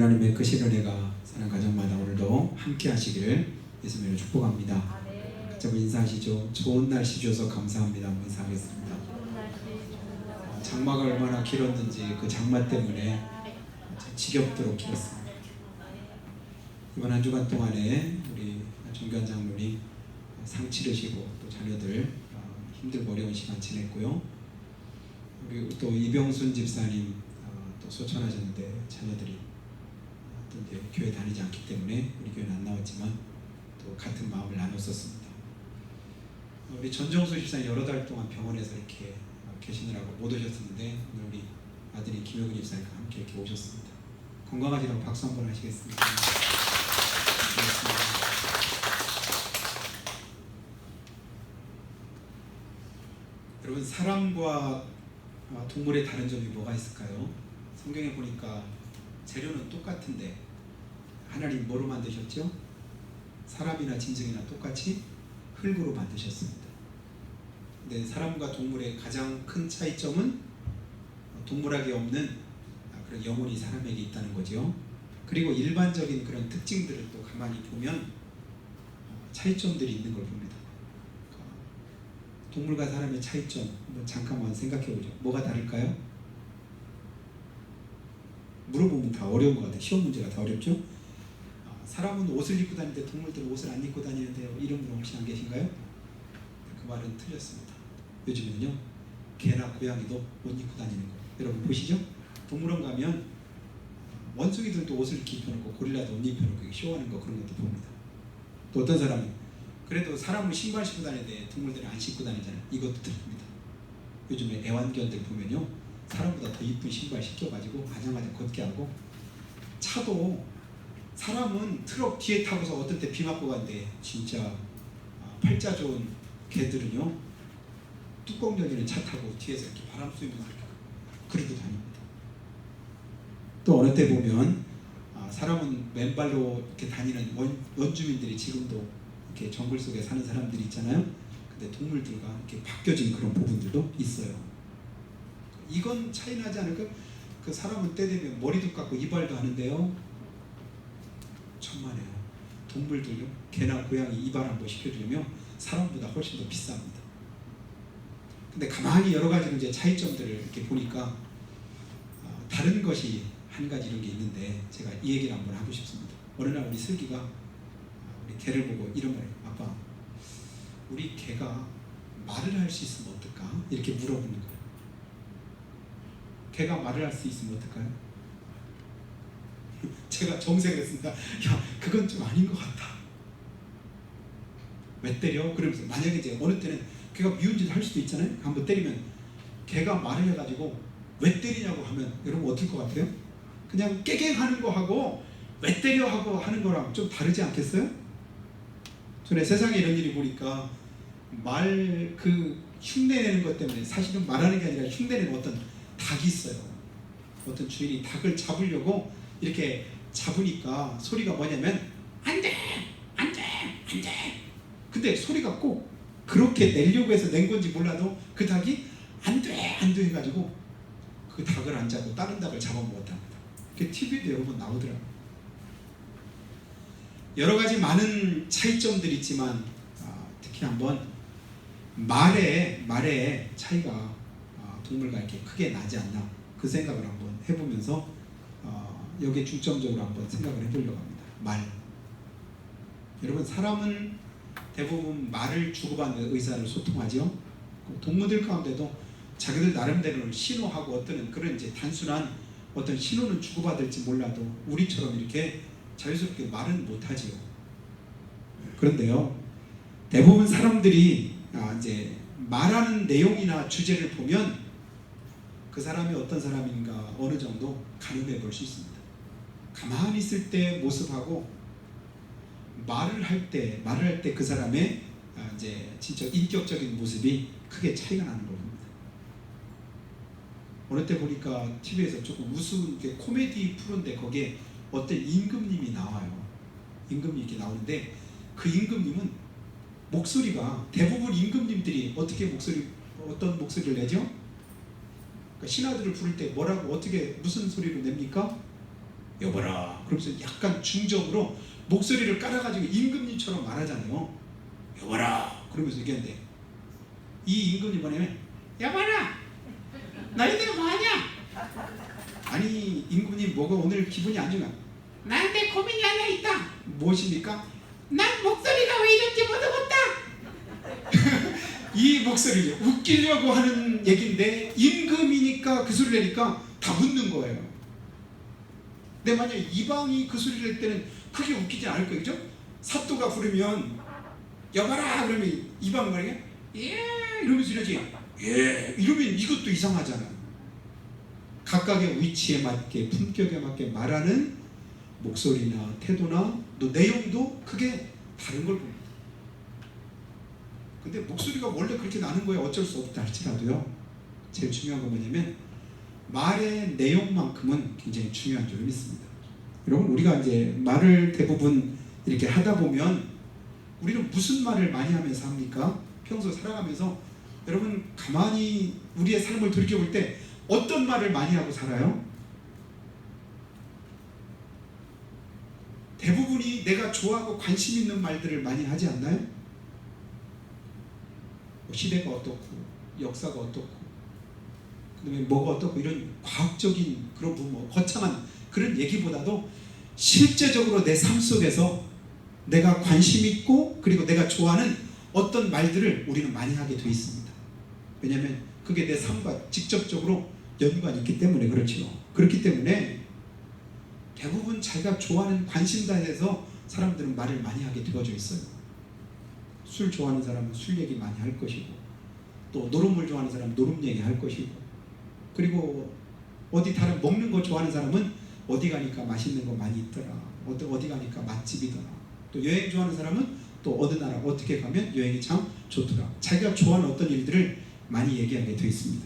하나님의 크신 은혜가 사는 가정마다 오늘도 함께 하시기를 예수님으로 축복합니다. 각자 인사하시죠. 좋은 날씨 주셔서 감사합니다. 한번 인사하겠습니다. 장마가 얼마나 길었는지 그 장마 때문에 지겹도록 길었습니다. 이번 한 주간 동안에 우리 정교한 장로님 상 치르시고 또 자녀들 힘들고 어려운 시간 지냈고요. 우리 또 이병순 집사님 또 소천하셨는데 자녀들이 또 이제 교회 다니지 않기 때문에 우리 교회는 안 나왔지만 또 같은 마음을 나눴었습니다. 우리 전정수 집사님 여러 달 동안 병원에서 이렇게 계시느라고 못 오셨었는데 오늘 우리 아들이 김효근 집사님과 함께 이렇게 오셨습니다. 건강하시라고 박수 한번 하시겠습니다. 여러분, 사람과 동물의 다른 점이 뭐가 있을까요? 성경에 보니까 재료는 똑같은데 하나님 뭐로 만드셨죠? 사람이나 짐승이나 똑같이 흙으로 만드셨습니다. 근데 사람과 동물의 가장 큰 차이점은 동물에게 없는 그런 영혼이 사람에게 있다는 거죠. 그리고 일반적인 그런 특징들을 또 가만히 보면 차이점들이 있는 걸 봅니다. 동물과 사람의 차이점 잠깐만 생각해 보죠. 뭐가 다를까요? 물어보면 다 어려운 것 같아요. 시험 문제가 다 어렵죠? 사람은 옷을 입고 다니는데 동물들은 옷을 안 입고 다니는데요. 이런 분 혹시 안 계신가요? 그 말은 틀렸습니다. 요즘에는요, 개나 고양이도 옷 입고 다니는 거 여러분 보시죠? 동물원 가면 원숭이들도 옷을 이렇게 입혀놓고 고릴라도 옷 입혀놓고 쇼하는 거 그런 것도 봅니다. 또 어떤 사람은 그래도 사람은 신발 신고 다니는데 동물들은 안 신고 다니잖아요. 이것도 틀립니다. 요즘에 애완견들 보면요, 사람보다 더 이쁜 신발 신겨가지고 아장아장 걷게 하고, 차도 사람은 트럭 뒤에 타고서 어떤 때 비 맞고 간대. 진짜 팔자 좋은 개들은요, 뚜껑 열리는 차 타고 뒤에서 이렇게 바람 쐬면서 그러고 다닙니다. 또 어느 때 보면 사람은 맨발로 이렇게 다니는 원주민들이 지금도 이렇게 정글 속에 사는 사람들이 있잖아요. 근데 동물들과 이렇게 바뀌어진 그런 부분들도 있어요. 이건 차이 나지 않을까? 그 사람은 때 되면 머리도 깎고 이발도 하는데요, 천만에요. 동물들요, 개나 고양이 이발 한번 시켜주려면 사람보다 훨씬 더 비쌉니다. 근데 가만히 여러 가지 이제 차이점들을 이렇게 보니까 다른 것이 한 가지 이런 게 있는데 제가 이 얘기를 한번 하고 싶습니다. 어느 날 우리 슬기가 우리 개를 보고 이런 말이에요. 아빠, 우리 개가 말을 할 수 있으면 어떨까? 이렇게 물어보는 거예요. 개가 말을 할 수 있으면 어떨까요? 제가 정색을 했습니다. 야, 그건 좀 아닌 것 같다. 왜 때려? 그러면서 만약에 이제 어느 때는 걔가 미운 짓을 할 수도 있잖아요. 한번 때리면 걔가 말을 해가지고 왜 때리냐고 하면 여러분 어떨 것 같아요? 그냥 깨갱하는 거 하고 왜 때려 하고 하는 거랑 좀 다르지 않겠어요? 전에 세상에 이런 일이 보니까 말 그 흉내내는 것 때문에 사실은 말하는 게 아니라 흉내내는 어떤 닭이 있어요. 어떤 주인이 닭을 잡으려고 이렇게 잡으니까 소리가 뭐냐면 안 돼! 안 돼! 안 돼! 근데 소리가 꼭 그렇게 내려고 해서 낸 건지 몰라도 그 닭이 안 돼! 안 돼! 해가지고 그 닭을 안 잡고 다른 닭을 잡아먹었답니다. 그게 TV도 여러 번 나오더라고요. 여러 가지 많은 차이점들이 있지만 특히 한번 말의 차이가 동물과 이렇게 크게 나지 않나 그 생각을 한번 해보면서 여기에 중점적으로 한번 생각을 해보려고 합니다. 말. 여러분, 사람은 대부분 말을 주고받는 의사를 소통하죠. 동물들 가운데도 자기들 나름대로 신호하고 어떤 그런 이제 단순한 어떤 신호는 주고받을지 몰라도 우리처럼 이렇게 자유스럽게 말은 못하지요. 그런데요, 대부분 사람들이 이제 말하는 내용이나 주제를 보면 그 사람이 어떤 사람인가 어느 정도 가늠해 볼 수 있습니다. 가만히 있을 때 모습하고 말을 할 때 그 사람의 이제 진짜 인격적인 모습이 크게 차이가 나는 걸 봅니다. 어느 때 보니까 TV에서 조금 우스운 코미디 프로인데 거기에 어떤 임금님이 나와요. 임금님이 이렇게 나오는데 그 임금님은 목소리가 대부분 임금님들이 어떤 목소리를 내죠? 그러니까 신하들을 부를 때 뭐라고 어떻게 무슨 소리로 냅니까? 여보라. 그러면서 약간 중적으로 목소리를 깔아가지고 임금님처럼 말하잖아요. 여보라. 그러면서 얘기하는데 이 임금님 뭐냐면 여보라 너희들 뭐하냐? 아니 임금님 뭐가 오늘 기분이 안 좋아? 나한테 고민이 하나 있다. 무엇입니까? 난 목소리가 왜 이런지 모르겠다. 이 목소리를 웃기려고 하는 얘기인데 임금이니까 그 소리를 내니까 다 웃는 거예요. 근데 만약에 이방이 그 소리를 낼 때는 크게 웃기지 않을 거예요. 그죠? 사또가 부르면 여봐라 그러면 이방 말이야 예 이러면서 이러지 예 이러면 이것도 이상하잖아. 각각의 위치에 맞게 품격에 맞게 말하는 목소리나 태도나 또 내용도 크게 다른 걸 봅니다. 근데 목소리가 원래 그렇게 나는 거에 어쩔 수 없다 할지라도요, 제일 중요한 건 뭐냐면 말의 내용만큼은 굉장히 중요한 줄을 믿습니다. 여러분, 우리가 이제 말을 대부분 이렇게 하다 보면 우리는 무슨 말을 많이 하면서 합니까? 평소 살아가면서 여러분 가만히 우리의 삶을 돌이켜볼 때 어떤 말을 많이 하고 살아요? 대부분이 내가 좋아하고 관심 있는 말들을 많이 하지 않나요? 시대가 어떻고 역사가 어떻고 그다음에 뭐가 어떻고 이런 과학적인 그런 뭐 거창한 그런 얘기보다도 실제적으로 내 삶 속에서 내가 관심 있고 그리고 내가 좋아하는 어떤 말들을 우리는 많이 하게 돼 있습니다. 왜냐하면 그게 내 삶과 직접적으로 연관이 있기 때문에 그렇죠. 그렇기 때문에 대부분 자기가 좋아하는 관심사에서 사람들은 말을 많이 하게 되어져 있어요. 술 좋아하는 사람은 술 얘기 많이 할 것이고, 또 노름물 좋아하는 사람은 노름 얘기 할 것이고, 그리고 어디 다른 먹는 거 좋아하는 사람은 어디 가니까 맛있는 거 많이 있더라, 어디 가니까 맛집이더라, 또 여행 좋아하는 사람은 또 어느 나라 어떻게 가면 여행이 참 좋더라, 자기가 좋아하는 어떤 일들을 많이 얘기하게 되어 있습니다.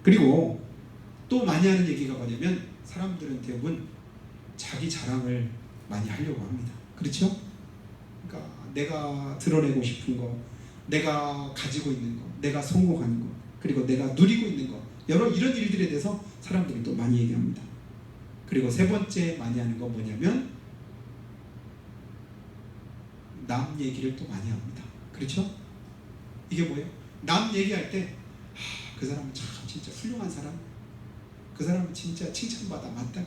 그리고 또 많이 하는 얘기가 뭐냐면 사람들은 대부분 자기 자랑을 많이 하려고 합니다. 그렇죠? 그러니까 내가 드러내고 싶은 거, 내가 가지고 있는 거, 내가 성공하는 거, 그리고 내가 누리고 있는 거, 여러 이런 일들에 대해서 사람들이 또 많이 얘기합니다. 그리고 세 번째 많이 하는 건 뭐냐면 남 얘기를 또 많이 합니다. 그렇죠? 이게 뭐예요? 남 얘기할 때 그 사람은 참 진짜 훌륭한 사람, 그 사람은 진짜 칭찬받아 마땅해,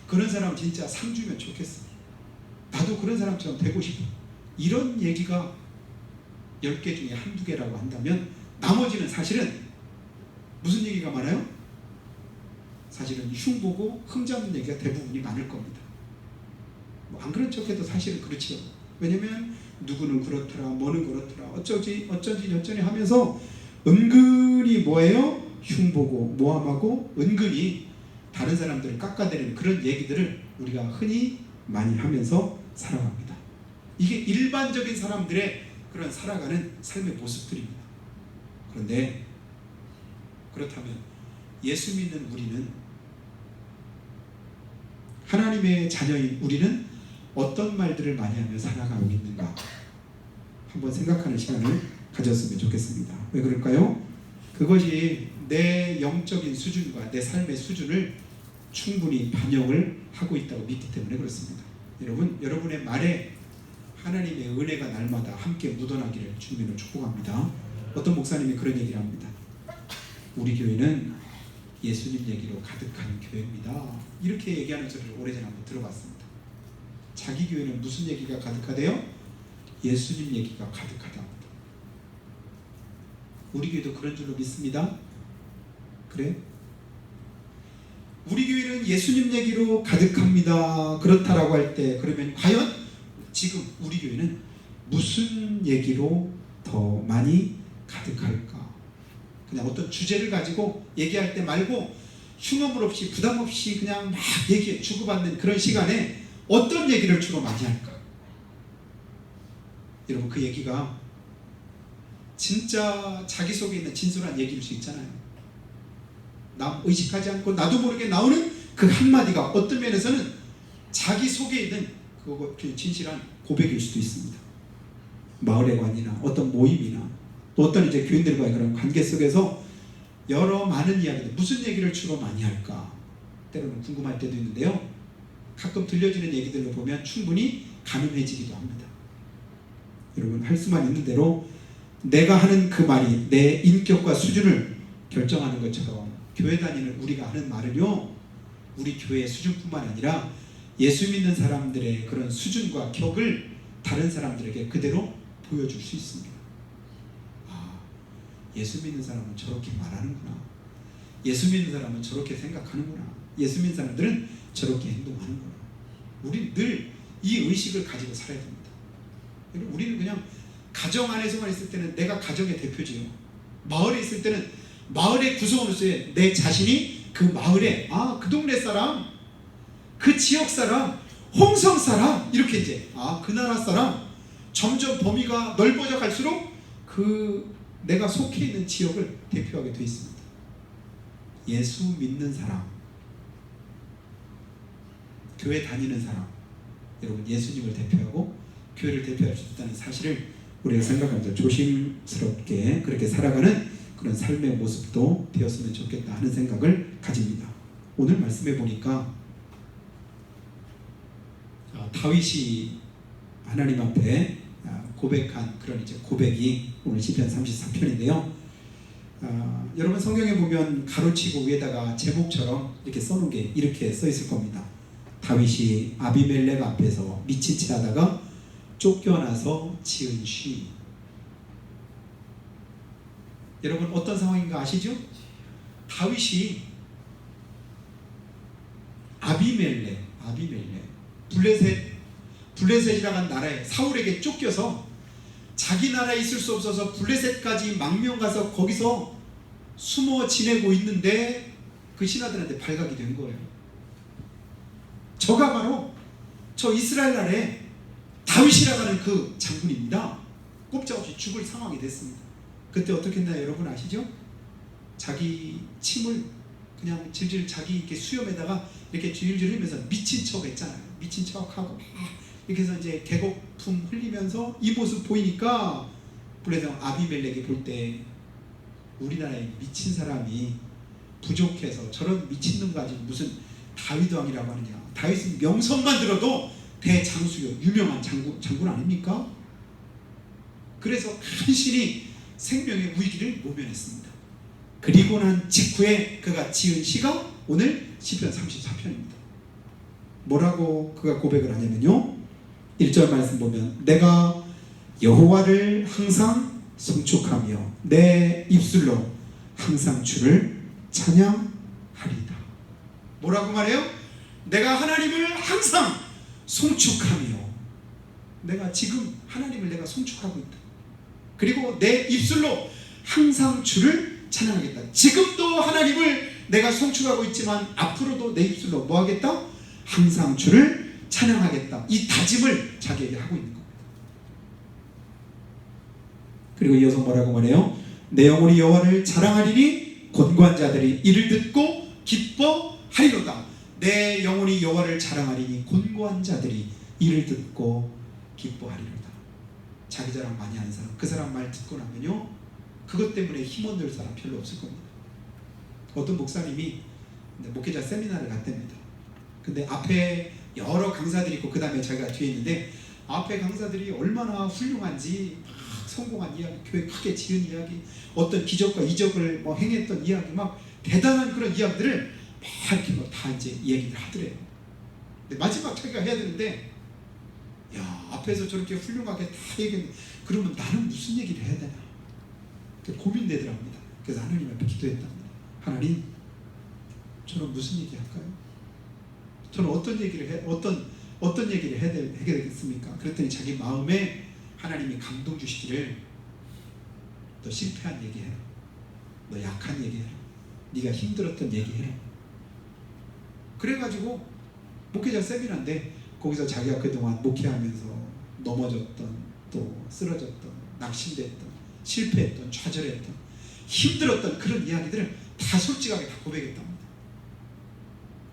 그런 사람 진짜 상 주면 좋겠어, 나도 그런 사람처럼 되고 싶어, 이런 얘기가 10개 중에 한두 개라고 한다면 나머지는 사실은 무슨 얘기가 많아요? 사실은 흉보고 흠잡는 얘기가 대부분이 많을 겁니다. 뭐 안 그런 척해도 사실은 그렇지요. 왜냐면 누구는 그렇더라, 뭐는 그렇더라, 어쩐지 하면서 은근히 뭐예요? 흉보고 모함하고 은근히 다른 사람들을 깎아내리는 그런 얘기들을 우리가 흔히 많이 하면서 살아갑니다. 이게 일반적인 사람들의 그런 살아가는 삶의 모습들입니다. 그런데 그렇다면 예수 믿는 우리는, 하나님의 자녀인 우리는 어떤 말들을 많이 하며 살아가고 있는가 한번 생각하는 시간을 가졌으면 좋겠습니다. 왜 그럴까요? 그것이 내 영적인 수준과 내 삶의 수준을 충분히 반영을 하고 있다고 믿기 때문에 그렇습니다. 여러분의 말에 하나님의 은혜가 날마다 함께 묻어나기를 주님으로 축복합니다. 어떤 목사님이 그런 얘기를 합니다. 우리 교회는 예수님 얘기로 가득한 교회입니다. 이렇게 얘기하는 소리를 오래전에 한번 들어봤습니다. 자기 교회는 무슨 얘기가 가득하대요? 예수님 얘기가 가득하다. 우리 교회도 그런 줄로 믿습니다. 그래? 우리 교회는 예수님 얘기로 가득합니다. 그렇다라고 할 때 그러면 과연 지금 우리 교회는 무슨 얘기로 더 많이 가득할까? 그냥 어떤 주제를 가지고 얘기할 때 말고 흉엄물 없이 부담 없이 그냥 막 얘기해 주고받는 그런 시간에 어떤 얘기를 주로 많이 할까? 여러분, 그 얘기가 진짜 자기 속에 있는 진솔한 얘기일 수 있잖아요. 남 의식하지 않고 나도 모르게 나오는 그 한마디가 어떤 면에서는 자기 속에 있는 그 진실한 고백일 수도 있습니다. 마을의 관이나 어떤 모임이나 또 어떤 이제 교인들과의 그런 관계 속에서 여러 많은 이야기들, 무슨 얘기를 주로 많이 할까? 때로는 궁금할 때도 있는데요. 가끔 들려주는 얘기들로 보면 충분히 가늠해지기도 합니다. 여러분, 할 수만 있는 대로 내가 하는 그 말이 내 인격과 수준을 결정하는 것처럼 교회 다니는 우리가 하는 말은요, 우리 교회의 수준뿐만 아니라 예수 믿는 사람들의 그런 수준과 격을 다른 사람들에게 그대로 보여줄 수 있습니다. 아, 예수 믿는 사람은 저렇게 말하는구나. 예수 믿는 사람은 저렇게 생각하는구나. 예수 믿는 사람들은 저렇게 행동하는구나. 우리는 늘 이 의식을 가지고 살아야 됩니다. 우리는 그냥 가정 안에서만 있을 때는 내가 가정의 대표지요. 마을에 있을 때는 마을의 구성원으로서의 내 자신이 그 마을에, 그 동네 사람, 그 지역 사람, 홍성 사람, 이렇게 이제 그 나라 사람, 점점 범위가 넓어져 갈수록 그 내가 속해 있는 지역을 대표하게 되어 있습니다. 예수 믿는 사람, 교회 다니는 사람, 여러분 예수님을 대표하고 교회를 대표할 수 있다는 사실을 우리가 생각하면서 조심스럽게 그렇게 살아가는 그런 삶의 모습도 되었으면 좋겠다 하는 생각을 가집니다. 오늘 말씀해 보니까 다윗이 하나님 앞에 고백한 그런 이제 고백이 오늘 시편 34편인데요. 여러분 성경에 보면 가로치고 위에다가 제목처럼 이렇게 써놓은 게 이렇게 써 있을 겁니다. 다윗이 아비멜렉 앞에서 미친 채 하다가 쫓겨나서 지은 시. 여러분 어떤 상황인가 아시죠? 다윗이 아비멜렉 블레셋이라는 나라에 사울에게 쫓겨서 자기 나라에 있을 수 없어서 블레셋까지 망명 가서 거기서 숨어 지내고 있는데 그 신하들한테 발각이 된 거예요. 저가 바로 저 이스라엘 나라에 다윗이라고 하는 그 장군입니다. 꼼짝없이 죽을 상황이 됐습니다. 그때 어떻게 했나요? 여러분 아시죠? 자기 침을 그냥 질질 자기 이렇게 수염에다가 이렇게 질질 흘리면서 미친 척 했잖아요. 미친 척하고 이렇게 해서 이제 계곡품 흘리면서 이 모습 보이니까 블레셋 아비멜렉이 볼 때 우리나라에 미친 사람이 부족해서 저런 미친놈 가지고 무슨 다윗 왕이라고 하느냐. 다윗은 명성만 들어도 대장수요 유명한 장군 아닙니까? 그래서 간신히 생명의 위기를 모면했습니다. 그리고 난 직후에 그가 지은 시가 오늘 시편 34편입니다. 뭐라고 그가 고백을 하냐면요, 1절 말씀 보면 내가 여호와를 항상 송축하며 내 입술로 항상 주를 찬양하리다. 뭐라고 말해요? 내가 하나님을 항상 송축하며, 내가 지금 하나님을 내가 송축하고 있다. 그리고 내 입술로 항상 주를 찬양하겠다. 지금도 하나님을 내가 송축하고 있지만 앞으로도 내 입술로 뭐 하겠다? 항상 주를 찬양하겠다. 이 다짐을 자기에게 하고 있는 겁니다. 그리고 이어서 뭐라고 말해요? 내 영혼이 여호와를 자랑하리니 곤고한 자들이 이를 듣고 기뻐하리로다. 내 영혼이 여호와를 자랑하리니 곤고한 자들이 이를 듣고 기뻐하리로다. 자기 자랑 많이 하는 사람, 그 사람 말 듣고 나면요, 그것 때문에 힘 얻을 사람 별로 없을 겁니다. 어떤 목사님이 목회자 세미나를 갔답니다. 근데 앞에 여러 강사들이 있고 그 다음에 자기가 뒤에 있는데 앞에 강사들이 얼마나 훌륭한지 막 성공한 이야기, 교회 크게 지은 이야기, 어떤 기적과 이적을 뭐 행했던 이야기, 막 대단한 그런 이야기들을 막 이렇게 뭐 다 이제 얘기를 하더래요. 근데 마지막 자기가 해야 되는데, 야, 앞에서 저렇게 훌륭하게 다 얘기했는데 그러면 나는 무슨 얘기를 해야 되나 고민되더랍니다. 그래서 하나님 앞에 기도했답니다. 하나님, 저는 무슨 얘기 할까요? 저는 어떤 얘기를 해야 되겠습니까? 그랬더니 자기 마음에 하나님이 감동 주시기를, 너 실패한 얘기해라, 너 약한 얘기해라, 네가 힘들었던 얘기해라. 그래가지고 목회자 세미나인데 거기서 자기가 그동안 목회하면서 넘어졌던, 또 쓰러졌던, 낙심됐던, 실패했던, 좌절했던, 힘들었던 그런 이야기들을 다 솔직하게 다 고백했답니다.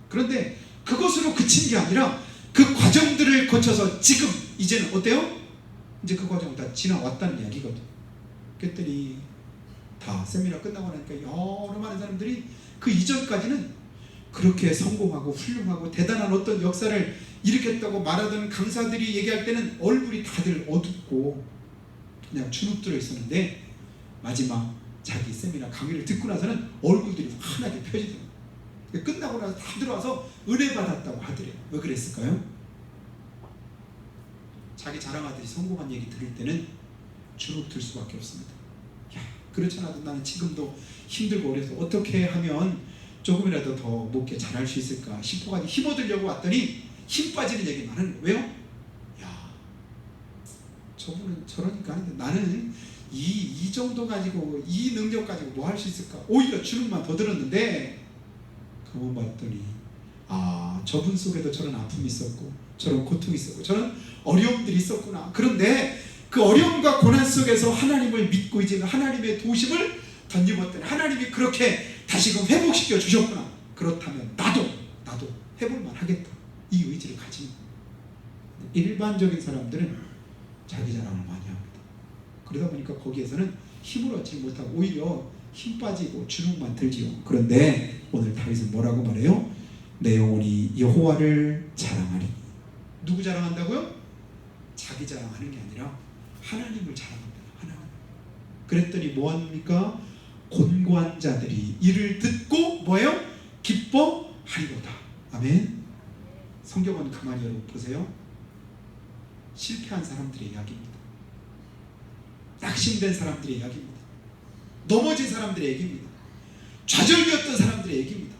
그런데 그것으로 그친 게 아니라 그 과정들을 거쳐서 지금 이제는 어때요? 이제 그 과정을 다 지나왔다는 이야기거든. 그랬더니 다 세미나 끝나고 나니까 여러 많은 사람들이 그 이전까지는 그렇게 성공하고 훌륭하고 대단한 어떤 역사를 일으켰다고 말하던 강사들이 얘기할 때는 얼굴이 다들 어둡고 그냥 주눅들어 있었는데 마지막 자기 세미나 강의를 듣고 나서는 얼굴들이 환하게 펴지더라고요. 끝나고 나서 다 들어와서 은혜 받았다고 하더래요. 왜 그랬을까요? 자기 자랑하듯이 성공한 얘기 들을 때는 주눅 들 수밖에 없습니다. 야, 그렇잖아도 나는 지금도 힘들고 어려서 어떻게 하면 조금이라도 더 높게 잘할 수 있을까 싶어가지고 힘 얻으려고 왔더니 힘 빠지는 얘기만 하는 거예요. 왜요? 야, 저분은 저러니까 하는데 나는 이 정도 가지고 이 능력 가지고 뭐 할 수 있을까? 오히려 주눅만 더 들었는데 그분 봤더니 저분 속에도 저런 아픔이 있었고 저런 고통이 있었고 저런 어려움들이 있었구나. 그런데 그 어려움과 고난 속에서 하나님을 믿고 이제 하나님의 도심을 덧입었더니 하나님이 그렇게 다시금 회복시켜 주셨구나. 그렇다면 나도 해볼만 하겠다. 이 의지를 가진 일반적인 사람들은 자기 자랑을 많이 합니다. 그러다 보니까 거기에서는 힘을 얻지 못하고 오히려 힘 빠지고 주눅만 들지요. 그런데 오늘 다윗은 뭐라고 말해요? 내 영혼이 여호와를 자랑하리. 누구 자랑한다고요? 자기 자랑하는 게 아니라 하나님을 자랑합니다. 하나님. 그랬더니 뭐합니까? 곤고한 자들이 이를 듣고 뭐예요? 기뻐하리로다. 아멘. 성경은 가만히 여러분 보세요. 실패한 사람들의 이야기입니다. 낙심된 사람들의 이야기입니다. 넘어진 사람들의 얘기입니다. 좌절되었던 사람들의 얘기입니다.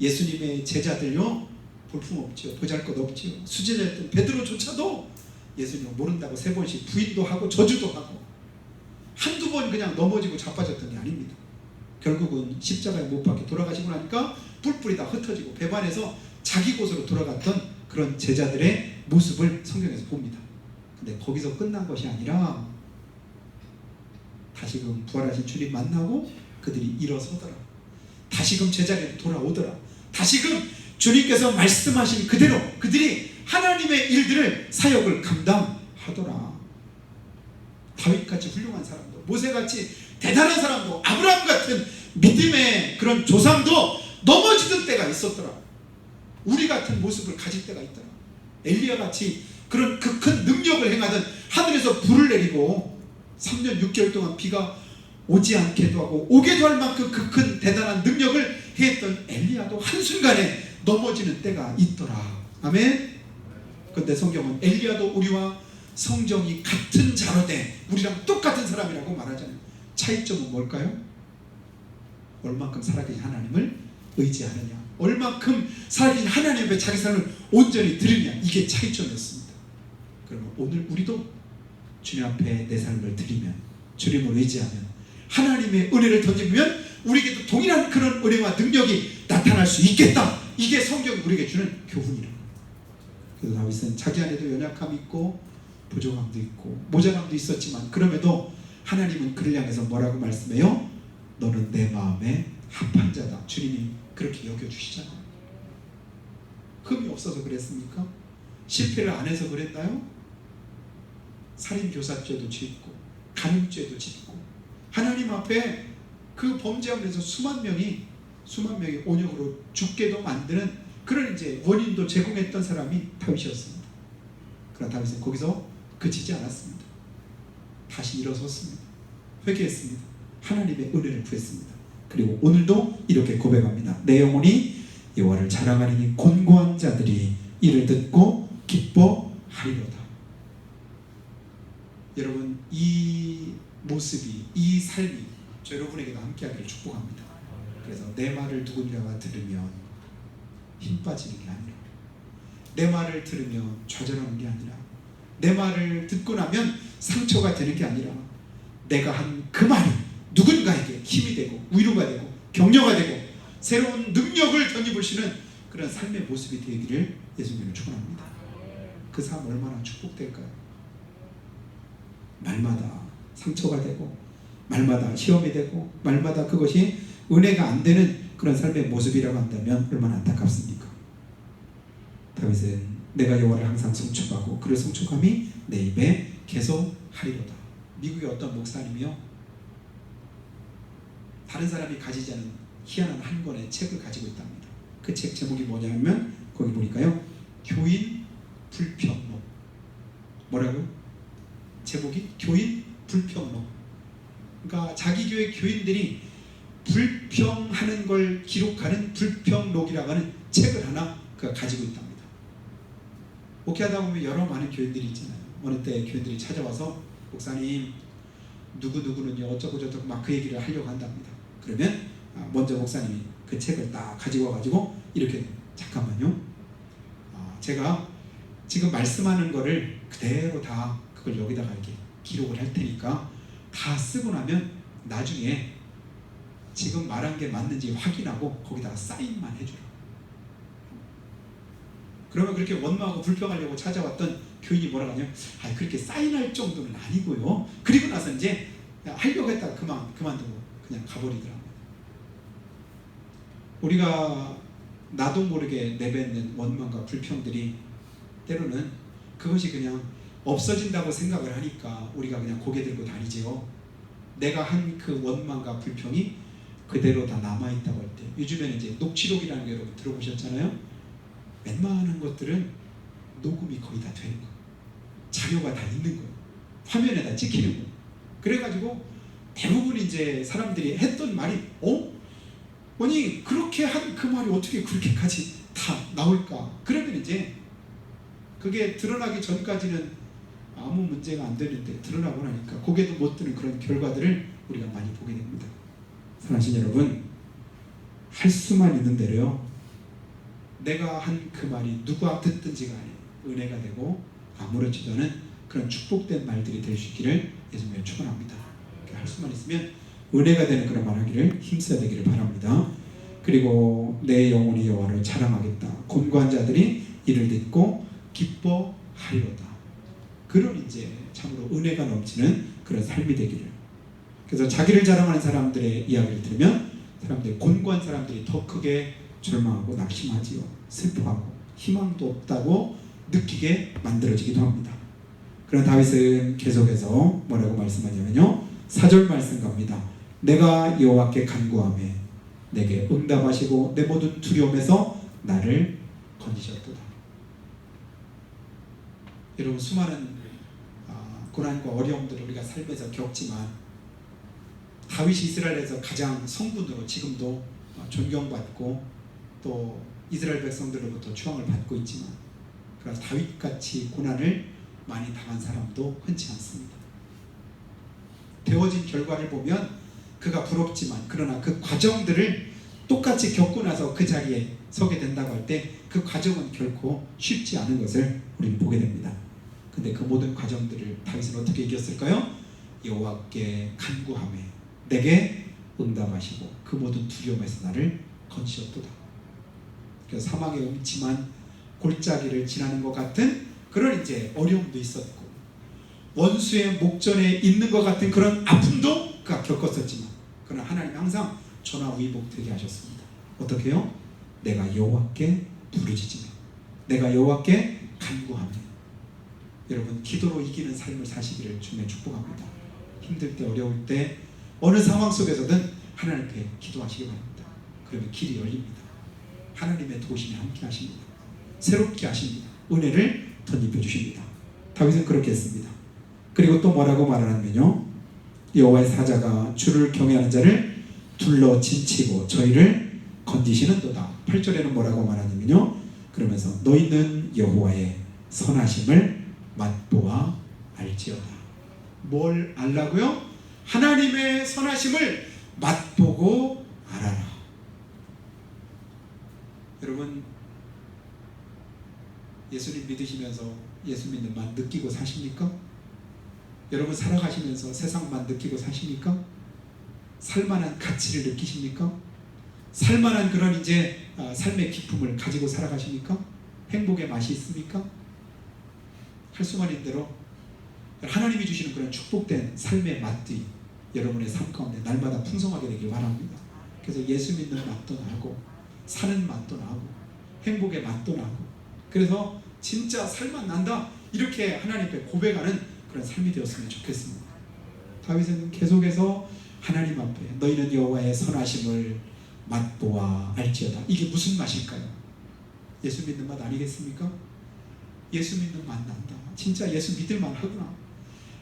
예수님의 제자들요 볼품없지요. 보잘것없지요. 수제자였던 베드로조차도 예수님을 모른다고 3번씩 부인도 하고 저주도 하고 한두 번 그냥 넘어지고 자빠졌던 게 아닙니다. 결국은 십자가에 못 박혀 돌아가시고 나니까 뿔뿔이 다 흩어지고 배반해서 자기 곳으로 돌아갔던 그런 제자들의 모습을 성경에서 봅니다. 근데 거기서 끝난 것이 아니라 다시금 부활하신 주님 만나고 그들이 일어서더라. 다시금 제자리에 돌아오더라. 다시금 주님께서 말씀하신 그대로 그들이 하나님의 일들을 사역을 감당하더라. 다윗같이 훌륭한 사람도 모세같이 대단한 사람도 아브라함 같은 믿음의 그런 조상도 넘어지던 때가 있었더라. 우리 같은 모습을 가질 때가 있더라. 엘리야같이 그런 그 큰 능력을 행하던 하늘에서 불을 내리고 3년 6개월 동안 비가 오지 않게도 하고 오게도 할 만큼 그 큰 대단한 능력을 해했던 엘리야도 한순간에 넘어지는 때가 있더라. 아멘. 그런데 성경은 엘리야도 우리와 성정이 같은 자로되 우리랑 똑같은 사람이라고 말하잖아요. 차이점은 뭘까요? 얼만큼 살아계신 하나님을 의지하느냐, 얼만큼 살아계신 하나님 앞에 자기 삶을 온전히 드리느냐, 이게 차이점이었습니다. 그러면 오늘 우리도 주님 앞에 내 삶을 드리면, 주님을 의지하면, 하나님의 은혜를 던지면 우리에게도 동일한 그런 은혜와 능력이 나타날 수 있겠다. 이게 성경이 우리에게 주는 교훈이라. 그래서 다윗은 자기 안에도 연약함이 있고 부족함도 있고 모자람도 있었지만 그럼에도 하나님은 그를 향해서 뭐라고 말씀해요? 너는 내 마음에 합한 자다. 주님이 그렇게 여겨주시잖아요. 흠이 없어서 그랬습니까? 실패를 안 해서 그랬나요? 살인교사죄도 짓고 간음죄도 짓고 하나님 앞에 그 범죄함에서 수만 명이 온역으로 죽게도 만드는 그런 이제 원인도 제공했던 사람이 다윗이었습니다. 그러나 다윗은 거기서 그치지 않았습니다. 다시 일어섰습니다. 회개했습니다. 하나님의 은혜를 구했습니다. 그리고 오늘도 이렇게 고백합니다. 내 영혼이 여호와를 자랑하리니 곤고한 자들이 이를 듣고 기뻐하리로다. 여러분, 이 모습이, 이 삶이 저 여러분에게도 함께하기를 축복합니다. 그래서 내 말을 누구니가 들으면 힘 빠지는 게 아니라, 내 말을 들으면 좌절하는 게 아니라, 내 말을 듣고 나면 상처가 되는 게 아니라, 내가 한 그 말이 누군가에게 힘이 되고 위로가 되고 격려가 되고 새로운 능력을 덧입으시는 그런 삶의 모습이 되기를 예수님을 축원합니다. 그 삶 얼마나 축복될까요? 말마다 상처가 되고 말마다 시험이 되고 말마다 그것이 은혜가 안 되는 그런 삶의 모습이라고 한다면 얼마나 안타깝습니까? 다윗은 내가 여호와를 항상 송축하고 그를 송축함이 내 입에 계속 하리로다. 미국의 어떤 목사님이요, 다른 사람이 가지지 않은 희한한 한 권의 책을 가지고 있답니다. 그 책 제목이 뭐냐면 거기 보니까요, 교인 불평록. 뭐라고요? 제목이 교인 불평록. 그러니까 자기 교회 교인들이 불평하는 걸 기록하는 불평록이라고 하는 책을 하나 그가 가지고 있답니다. 목회하다 보면 여러 많은 교인들이 있잖아요. 어느 때 교인들이 찾아와서 목사님 누구누구는요 어쩌고 저쩌고 막 그 얘기를 하려고 한답니다. 그러면 먼저 목사님이 그 책을 딱 가지고 와가지고 이렇게 잠깐만요, 제가 지금 말씀하는 거를 그대로 다 그걸 여기다가 이렇게 기록을 할 테니까 다 쓰고 나면 나중에 지금 말한 게 맞는지 확인하고 거기다가 사인만 해주라. 그러면 그렇게 원망하고 불평하려고 찾아왔던 교인이 뭐라고 하냐면, 그렇게 사인할 정도는 아니고요. 그리고 나서 이제 하려고 했다가 그만두고 그냥 가버리더라고요. 우리가 나도 모르게 내뱉는 원망과 불평들이 때로는 그것이 그냥 없어진다고 생각을 하니까 우리가 그냥 고개 들고 다니지요. 내가 한 그 원망과 불평이 그대로 다 남아있다고 할 때, 요즘에는 이제 녹취록이라는 게 여러분 들어보셨잖아요. 웬만한 것들은 녹음이 거의 다 되는 거예요. 자료가 다 있는 거예요. 화면에 다 찍히는 거예요. 그래가지고 대부분 이제 사람들이 했던 말이 아니 그렇게 한 그 말이 어떻게 그렇게까지 다 나올까? 그러면 이제 그게 드러나기 전까지는 아무 문제가 안 되는데 드러나고 나니까 고개도 못 드는 그런 결과들을 우리가 많이 보게 됩니다. 사랑하신 여러분, 할 수만 있는 대로요, 내가 한 그 말이 누가 듣든지 간에 은혜가 되고 아무렇지도 않은 그런 축복된 말들이 될 수 있기를 예수님을 축원합니다. 할 수만 있으면 은혜가 되는 그런 말하기를 힘써야 되기를 바랍니다. 그리고 내 영혼이 여호와를 자랑하겠다. 곤고한 자들이 이를 듣고 기뻐하리로다. 그런 이제 참으로 은혜가 넘치는 그런 삶이 되기를. 그래서 자기를 자랑하는 사람들의 이야기를 들으면 사람들이, 곤고한 사람들이 더 크게 절망하고 낙심하지요. 슬퍼하고 희망도 없다고 느끼게 만들어지기도 합니다. 그러나 다윗은 계속해서 뭐라고 말씀하냐면요, 4절 말씀 갑니다. 내가 여호와께 간구하매 내게 응답하시고 내 모든 두려움에서 나를 건지셨도다. 여러분, 수많은 고난과 어려움들을 우리가 삶에서 겪지만 다윗이 이스라엘에서 가장 성군으로 지금도 존경받고 또 이스라엘 백성들로부터 추앙을 받고 있지만, 그러나 다윗같이 고난을 많이 당한 사람도 흔치 않습니다. 되어진 결과를 보면 그가 부럽지만, 그러나 그 과정들을 똑같이 겪고 나서 그 자리에 서게 된다고 할 때 그 과정은 결코 쉽지 않은 것을 우리는 보게 됩니다. 근데 그 모든 과정들을 다윗은 어떻게 이겼을까요? 여호와께 간구하며 내게 응답하시고 그 모든 두려움에서 나를 건지셨도다. 그래서 사망의 음침한 골짜기를 지나는 것 같은 그런 이제 어려움도 있었고, 원수의 목전에 있는 것 같은 그런 아픔도 그가 겪었었지만, 그러나 하나님 항상 전화위복되게 하셨습니다. 어떻게 해요? 내가 여호와께 부르짖으며 내가 여호와께 간구하며. 여러분, 기도로 이기는 삶을 사시기를 주님의 축복합니다. 힘들 때, 어려울 때, 어느 상황 속에서든 하나님 앞에 기도하시기 바랍니다. 그러면 길이 열립니다. 하나님의 도우심이 함께 하십니다. 새롭게 하십니다. 은혜를 덧입혀 주십니다. 다윗은 그렇게 했습니다. 그리고 또 뭐라고 말하냐면요, 여호와의 사자가 주를 경외하는 자를 둘러 진치고 저희를 건지시는도다. 8절에는 뭐라고 말하냐면요, 그러면서 너희는 여호와의 선하심을 맛보아 알지어다. 뭘 알라고요? 하나님의 선하심을 맛보고 알아라. 여러분, 예수님 믿으시면서 예수 믿는 맛 느끼고 사십니까? 여러분, 살아가시면서 세상만 느끼고 사십니까? 살만한 가치를 느끼십니까? 살만한 그런 이제 삶의 기쁨을 가지고 살아가십니까? 행복의 맛이 있습니까? 할 수만 있는 대로 하나님이 주시는 그런 축복된 삶의 맛들이 여러분의 삶 가운데 날마다 풍성하게 되길 바랍니다. 그래서 예수 믿는 맛도 나고 사는 맛도 나고 행복의 맛도 나고, 그래서 진짜 살만 난다 이렇게 하나님 앞에 고백하는 그런 삶이 되었으면 좋겠습니다. 다윗은 계속해서 하나님 앞에 너희는 여호와의 선하심을 맛보아 알지어다. 이게 무슨 맛일까요? 예수 믿는 맛 아니겠습니까? 예수 믿는 맛 난다. 진짜 예수 믿을 만하구나.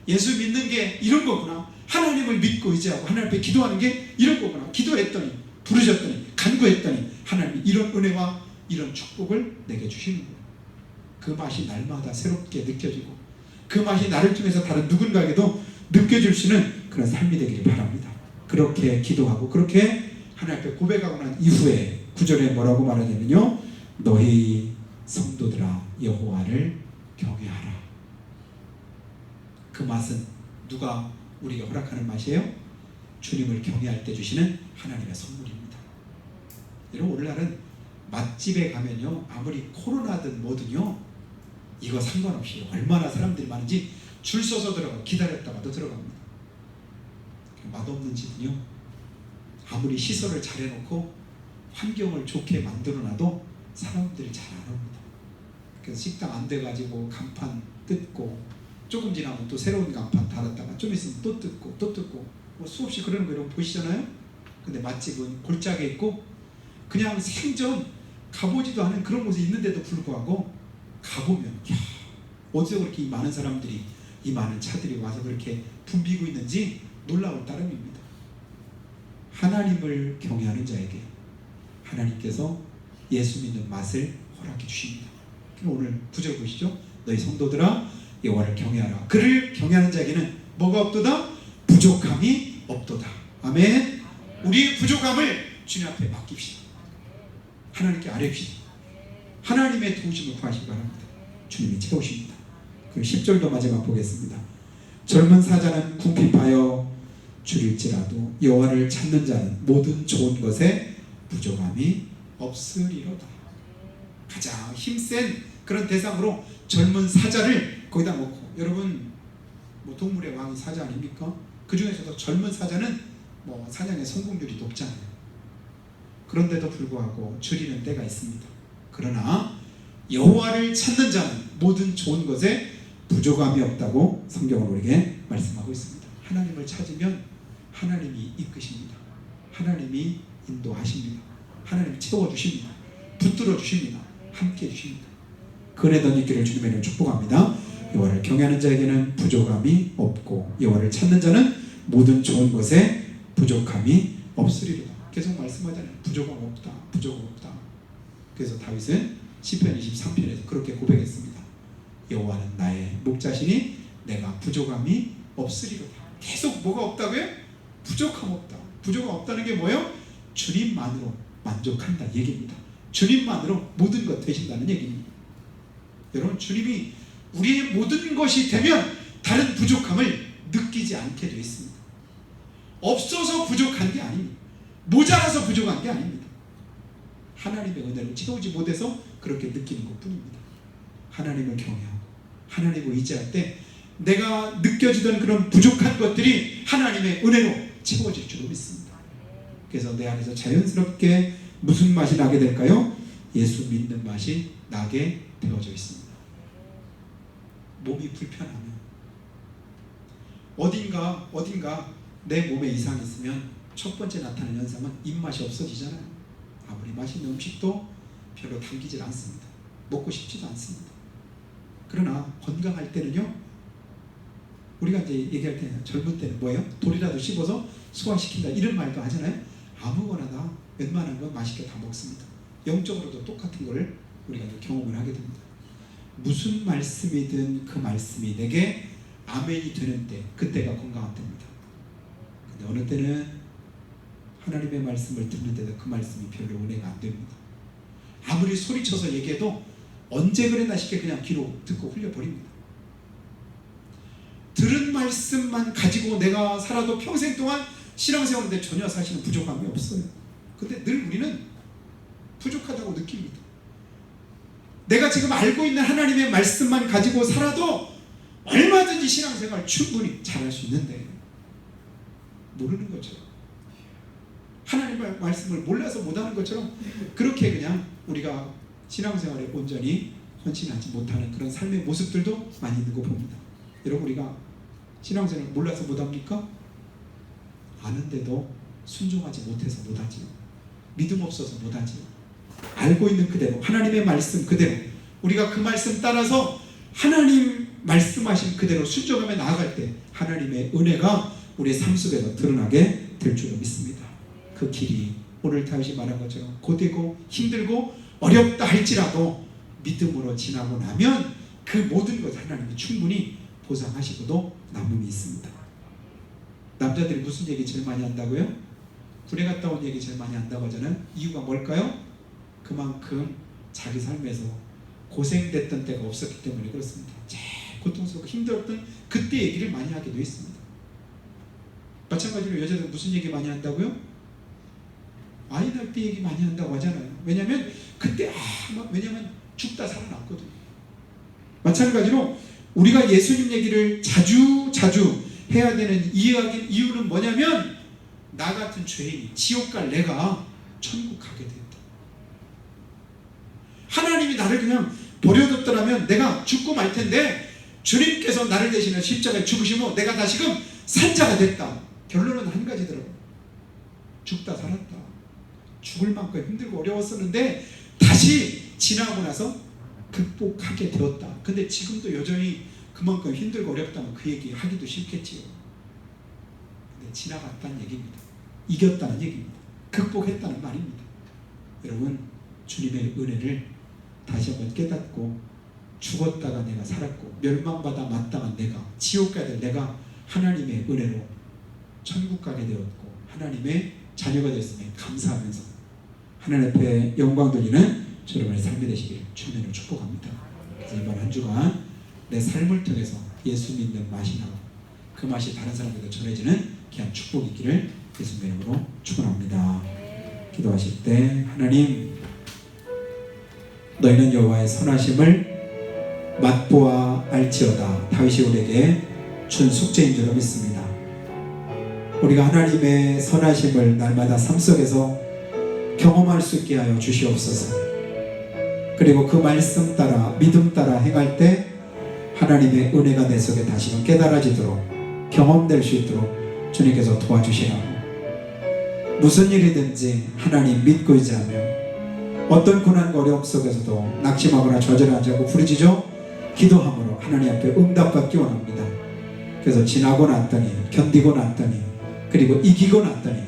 예수 믿는 게 이런 거구나. 하나님을 믿고 의지하고 하나님 앞에 기도하는 게 이런 거구나. 기도했더니, 부르셨더니, 간구했더니 하나님이 이런 은혜와 이런 축복을 내게 주시는 거예요. 그 맛이 날마다 새롭게 느껴지고 그 맛이 나를 통해서 다른 누군가에게도 느껴질 수 있는 그런 삶이 되기를 바랍니다. 그렇게 기도하고 그렇게 하나님 앞에 고백하고 난 이후에 9절에 뭐라고 말하냐면요, 너희 성도들아 여호와를 경외하라. 그 맛은 누가 우리에게 허락하는 맛이에요? 주님을 경외할 때 주시는 하나님의 선물입니다. 여러분, 오늘날은 맛집에 가면요, 아무리 코로나든 뭐든요, 이거 상관없이 얼마나 사람들이 많은지 줄 서서 들어가 기다렸다가도 들어갑니다. 맛없는 집은요, 아무리 시설을 잘 해놓고 환경을 좋게 만들어놔도 사람들이 잘 안 옵니다. 그래서 식당 안 돼가지고 간판 뜯고 조금 지나면 또 새로운 간판 달았다가 좀 있으면 또 뜯고 또 뜯고 뭐 수없이 그러는 거 여러분 보시잖아요. 근데 맛집은 골짜기에 있고 그냥 생전 가보지도 않은 그런 곳에 있는데도 불구하고 가보면 야, 어디서 그렇게 이 많은 사람들이 이 많은 차들이 와서 그렇게 붐비고 있는지 놀라울 따름입니다. 하나님을 경외하는 자에게 하나님께서 예수 믿는 맛을 허락해 주십니다. 오늘 9절 보시죠. 너희 성도들아 여호와를 경외하라. 그를 경외하는 자에게는 뭐가 없도다? 부족함이 없도다. 아멘. 우리의 부족함을 주님 앞에 맡깁시다. 하나님께 아뢰십시다. 하나님의 도우심을 구하시기 바랍니다. 주님이 채우십니다. 그리고 10절도 마지막 보겠습니다. 젊은 사자는 궁핍하여 줄일지라도 여호와를 찾는 자는 모든 좋은 것에 부족함이 없으리로다. 가장 힘센 그런 대상으로 젊은 사자를 거기다 놓고, 여러분 뭐 동물의 왕이 사자 아닙니까? 그 중에서도 젊은 사자는 뭐 사냥의 성공률이 높잖아요. 그런데도 불구하고 줄이는 때가 있습니다. 그러나 여호와를 찾는 자는 모든 좋은 것에 부족함이 없다고 성경은 우리에게 말씀하고 있습니다. 하나님을 찾으면 하나님이 이끄십니다. 하나님이 인도하십니다. 하나님이 채워주십니다. 붙들어 주십니다. 함께 해주십니다. 그네던 있기를 주님의 이름으로 축복합니다. 여호와를 경외하는 자에게는 부족함이 없고 여호와를 찾는 자는 모든 좋은 것에 부족함이 없으리로다. 계속 말씀하잖아요. 부족함 없다. 부족함 없다. 그래서 다윗은 시편 23편에서 그렇게 고백했습니다. 여호와는 나의 목자시니 내가 부족함이 없으리로다. 계속 뭐가 없다고요? 부족함 없다. 부족함 없다는 게 뭐예요? 주님만으로 만족한다 얘기입니다. 주님만으로 모든 것 되신다는 얘기입니다. 여러분, 주님이 우리의 모든 것이 되면 다른 부족함을 느끼지 않게 되어 있습니다. 없어서 부족한 게 아닙니다. 모자라서 부족한 게 아닙니다. 하나님의 은혜를 채우지 못해서 그렇게 느끼는 것뿐입니다. 하나님을 경외하고 하나님을 의지할 때 내가 느껴지던 그런 부족한 것들이 하나님의 은혜로 채워질 줄로 믿습니다. 그래서 내 안에서 자연스럽게 무슨 맛이 나게 될까요? 예수 믿는 맛이 나게 되어져 있습니다. 몸이 불편하면 어딘가 내 몸에 이상이 있으면 첫 번째 나타나는 현상은 입맛이 없어지잖아요. 아무리 맛있는 음식도 별로 당기질 않습니다. 먹고 싶지도 않습니다. 그러나 건강할 때는요, 우리가 이제 얘기할 때 젊은 때는 뭐예요? 돌이라도 씹어서 소화시킨다 이런 말도 하잖아요. 아무거나 다 웬만한 건 맛있게 다 먹습니다. 영적으로도 똑같은 거를 우리가 경험을 하게 됩니다. 무슨 말씀이든 그 말씀이 내게 아멘이 되는 때, 그때가 건강한 때입니다. 근데 어느 때는 하나님의 말씀을 듣는데도 그 말씀이 별로 은혜가 안 됩니다. 아무리 소리쳐서 얘기해도 언제 그랬나 싶게 그냥 귀로 듣고 흘려버립니다. 들은 말씀만 가지고 내가 살아도 평생 동안 신앙생활인데 전혀 사실은 부족함이 없어요. 근데 늘 우리는 부족하다고 느낍니다. 내가 지금 알고 있는 하나님의 말씀만 가지고 살아도 얼마든지 신앙생활 충분히 잘할 수 있는데 모르는 것처럼, 하나님의 말씀을 몰라서 못하는 것처럼 그렇게 그냥 우리가 신앙생활에 온전히 헌신하지 못하는 그런 삶의 모습들도 많이 있는 거 봅니다. 여러분, 우리가 신앙생활을 몰라서 못합니까? 아는데도 순종하지 못해서 못하지요. 믿음 없어서 못하지. 알고 있는 그대로 하나님의 말씀 그대로 우리가 그 말씀 따라서 하나님 말씀하신 그대로 순종하며 나아갈 때 하나님의 은혜가 우리의 삶 속에서 드러나게 될 줄로 믿습니다. 그 길이 오늘 다윗이 말한 것처럼 고되고 힘들고 어렵다 할지라도 믿음으로 지나고 나면 그 모든 것 하나님이 충분히 보상하시고도 남음이 있습니다. 남자들이 무슨 얘기 제일 많이 한다고요? 군에 갔다 온 얘기 제일 많이 한다고 하잖아요. 이유가 뭘까요? 그만큼 자기 삶에서 고생됐던 때가 없었기 때문에 그렇습니다. 제일 고통스럽고 힘들었던 그때 얘기를 많이 하게 되어 있습니다. 마찬가지로 여자들 무슨 얘기 많이 한다고요? 아이 낳을 때 얘기 많이 한다고 하잖아요. 왜냐하면 그때 왜냐하면 죽다 살아났거든요. 마찬가지로 우리가 예수님 얘기를 자주 해야 되는 이유는 뭐냐면 나 같은 죄인이 지옥 갈 내가 천국 가게 됐다. 하나님이 나를 그냥 버려뒀더라면 내가 죽고 말 텐데 주님께서 나를 대신해 십자가에 죽으시고 내가 다시금 산자가 됐다. 결론은 한 가지더라고요. 죽다 살았다. 죽을 만큼 힘들고 어려웠었는데 다시 지나고 나서 극복하게 되었다. 근데 지금도 여전히 그만큼 힘들고 어렵다면 그 얘기 하기도 싫겠지요. 근데 지나갔다는 얘기입니다. 이겼다는 얘기입니다. 극복했다는 말입니다. 여러분, 주님의 은혜를 다시 한번 깨닫고 죽었다가 내가 살았고 멸망받아 마땅한 내가 지옥 가야 될 내가 하나님의 은혜로 천국 가게 되었고 하나님의 자녀가 되었음에 감사하면서 하나님 앞에 영광 돌리는 여러분의 삶이 되시기를 주님으로 축복합니다. 그래서 이번 한 주간 내 삶을 통해서 예수 믿는 맛이 나고 그 맛이 다른 사람에게 전해지는 귀한 축복이 있기를 예수님의 이름으로 축원합니다. 기도하실 때 하나님 너희는 여호와의 선하심을 맛보아 알지어다. 다윗이 우리에게 준 숙제인 줄로 믿습니다. 우리가 하나님의 선하심을 날마다 삶 속에서 경험할 수 있게 하여 주시옵소서. 그리고 그 말씀 따라 믿음 따라 행할 때 하나님의 은혜가 내 속에 다시금 깨달아지도록 경험될 수 있도록 주님께서 도와주시라고 무슨 일이든지 하나님 믿고 의지하며 어떤 고난과 어려움 속에서도 낙심하거나 좌절하지 않고 부르짖어 기도함으로 하나님 앞에 응답받기 원합니다. 그래서 지나고 났더니 견디고 났더니 그리고 이기고 났더니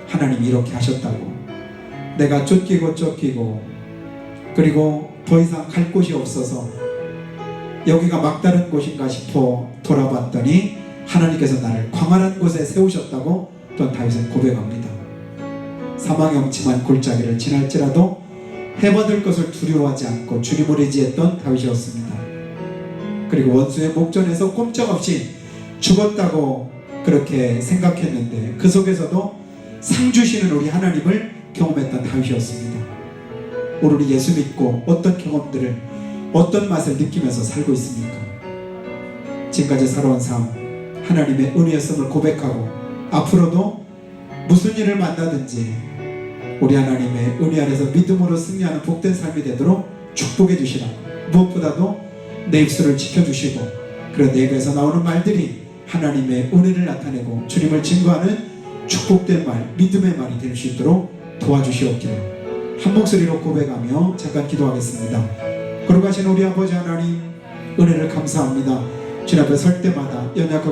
하나님이 이렇게 하셨다고 내가 쫓기고 그리고 더 이상 갈 곳이 없어서 여기가 막다른 곳인가 싶어 돌아봤더니 하나님께서 나를 광활한 곳에 세우셨다고 또 다윗은 고백합니다. 사망의 엄침한 골짜기를 지날지라도 해받을 것을 두려워하지 않고 주님을 의지했던 다윗이었습니다. 그리고 원수의 목전에서 꼼짝없이 죽었다고 그렇게 생각했는데 그 속에서도 상 주시는 우리 하나님을 경험했던 다윗이었습니다. 오늘 예수 믿고 어떤 경험들을 어떤 맛을 느끼면서 살고 있습니까? 지금까지 살아온 삶 하나님의 은혜였음을 고백하고 앞으로도 무슨 일을 만나든지 우리 하나님의 은혜 안에서 믿음으로 승리하는 복된 삶이 되도록 축복해 주시라고 무엇보다도 내 입술을 지켜주시고 그런 내 입에서 나오는 말들이 하나님의 은혜를 나타내고 주님을 증거하는 축복된 말 믿음의 말이 될 수 있도록 도와주시옵기를 한 목소리로 고백하며 잠깐 기도하겠습니다. 거룩하신 우리 아버지 하나님 은혜를 감사합니다. 주님 앞에 설 때마다 연약하고